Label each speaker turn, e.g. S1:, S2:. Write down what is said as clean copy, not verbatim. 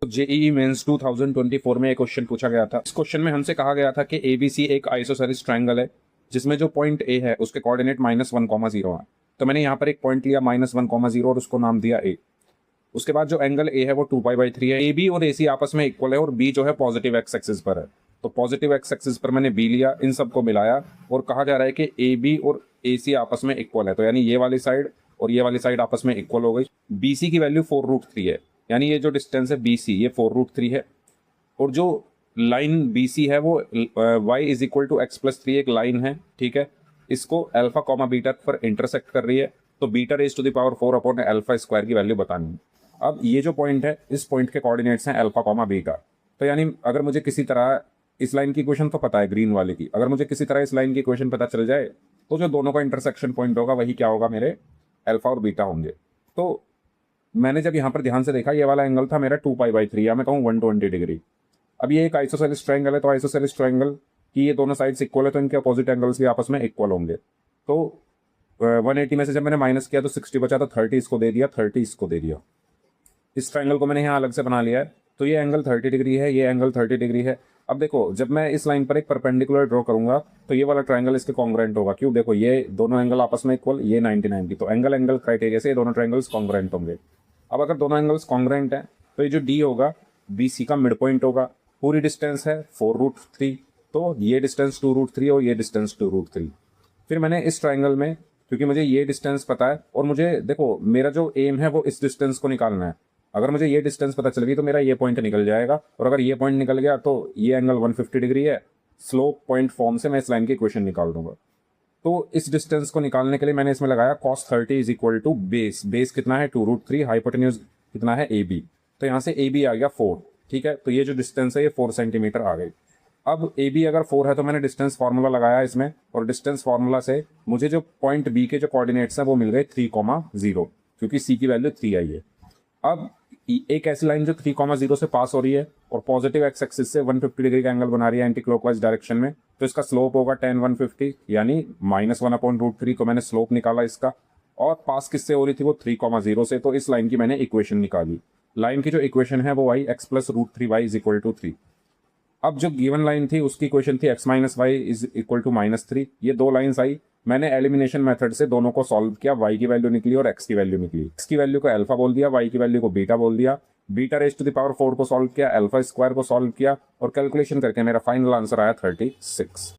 S1: JEE mains 2024 में एक question पूछा गया था। इस क्वेश्चन में हमसे कहा गया था कि एबीसी एक आइसोसेलेस ट्रायंगल है जिसमें जो पॉइंट ए है उसके कोऑर्डिनेट -1,0 है। तो मैंने यहाँ पर एक पॉइंट लिया -1,0 और उसको नाम दिया ए। उसके बाद जो एंगल ए है वो 2π/3 है। ए बी और ए सी आपस में इक्वल है और बी जो है पॉजिटिव एक्स एक्सिस पर है। तो पॉजिटिव एक्स एक्सिस पर मैंने बी लिया, इन सबको मिलाया और कहा जा रहा है कि ए बी और ए सी आपस में इक्वल है। तो यानी ये वाली साइड और ये वाली साइड आपस में इक्वल हो गई। बी सी की वैल्यू 4√3 है, यानी ये जो डिस्टेंस है बी सी ये 4√3 है। और जो लाइन बी सी है वो y is equal to x+3 एक लाइन है, ठीक है। इसको अल्फा कॉमा बीटा पर इंटरसेक्ट कर रही है। तो beta raise to the power 4/α² की वैल्यू बतानी है। अब ये जो पॉइंट है इस पॉइंट के कोऑर्डिनेट्स हैं अल्फा कॉमा बीटा। तो यानी अगर मुझे किसी तरह इस लाइन की इक्वेशन तो पता है ग्रीन वाले की, अगर मुझे किसी तरह इस लाइन की इक्वेशन पता चल जाए तो जो दोनों का इंटरसेक्शन पॉइंट होगा वही क्या होगा, मेरे अल्फा और बीटा होंगे। तो मैंने जब यहाँ पर ध्यान से देखा ये वाला एंगल था मेरा 2π/3 या मैं कहूँ 120 डिग्री। अब ये एक आइसोसेलेस ट्रायंगल है, तो आइसोसेलेस ट्रायंगल की ये दोनों साइड्स इक्वल है तो इनके अपोजिट एंगल्स भी आपस में इक्वल होंगे। तो 180 में से जब मैंने माइनस किया तो 60 बचा, तो 30 इसको दे दिया, 30 इसको दे दिया। इस ट्रायंगल को मैंने यहाँ अलग से बना लिया है। तो ये एंगल 30 डिग्री है, ये एंगल 30 डिग्री है। अब देखो जब मैं इस लाइन पर एक परपेंडिकुलर ड्रॉ करूंगा तो ये वाला ट्रायंगल इसके कॉन्ग्रुएंट होगा। क्यों? देखो ये दोनों एंगल आपस में इक्वल, ये 90-90, तो एंगल एंगल क्राइटेरिया से ये दोनों ट्रायंगल्स कॉन्ग्रुएंट होंगे। अब अगर दोनों एंगल्स कॉन्ग्रुएंट हैं तो ये जो डी होगा बी सी का मिड पॉइंट होगा। पूरी डिस्टेंस है 4√3, तो ये डिस्टेंस 2√3 और ये डिस्टेंस 2√3। फिर मैंने इस ट्रायंगल में, क्योंकि मुझे ये डिस्टेंस पता है और मुझे देखो मेरा जो एम है वो इस डिस्टेंस को निकालना है। अगर मुझे ये डिस्टेंस पता चल गई तो मेरा ये पॉइंट निकल जाएगा, और अगर ये पॉइंट निकल गया तो ये एंगल 150 डिग्री है। स्लोप पॉइंट फॉर्म से मैं इस लाइन की इक्वेशन निकाल दूंगा। तो इस डिस्टेंस को निकालने के लिए मैंने इसमें लगाया cos 30 is equal to base. Base कितना है 2√3, हाइपोटेन्यूज कितना है ए बी। तो यहाँ से ए बी आ गया 4, ठीक है। तो ये जो डिस्टेंस है ये 4 सेंटीमीटर आ गई। अब ए बी अगर 4 है तो मैंने डिस्टेंस फार्मूला लगाया इसमें, और डिस्टेंस फार्मूला से मुझे जो पॉइंट बी के जो कोऑर्डिनेट्स हैं वो मिल गए 3,0, क्योंकि सी की वैल्यू 3 आई है। अब एक ऐसी लाइन जो 3,0 से पास हो रही है और पॉजिटिव एक्स एक्सिस से 150 डिग्री का एंगल बना रही है एंटी क्लॉकवाइज डायरेक्शन में, तो इसका स्लोप होगा tan 150, यानी -1/√3 को मैंने स्लोप निकाला इसका। और पास किससे हो रही थी? वो 3,0 से। तो इस लाइन की मैंने इक्वेशन निकाली। लाइन की जो इक्वेशन है वो आई x+√3y इज इक्वल टू 3। अब जो गिवन लाइन थी उसकी इक्वेशन थी x - y is equal to -3। ये दो लाइन्स आई, मैंने एलिमिनेशन मेथड से दोनों को सॉल्व किया। y की वैल्यू निकली और x की वैल्यू निकली। x की वैल्यू को अल्फा बोल दिया, y की वैल्यू को बीटा बोल दिया। Beta raise to the power 4 को सॉल्व किया, अल्फा स्क्वायर को सॉल्व किया, और कैलकुलेशन करके मेरा फाइनल आंसर आया 36।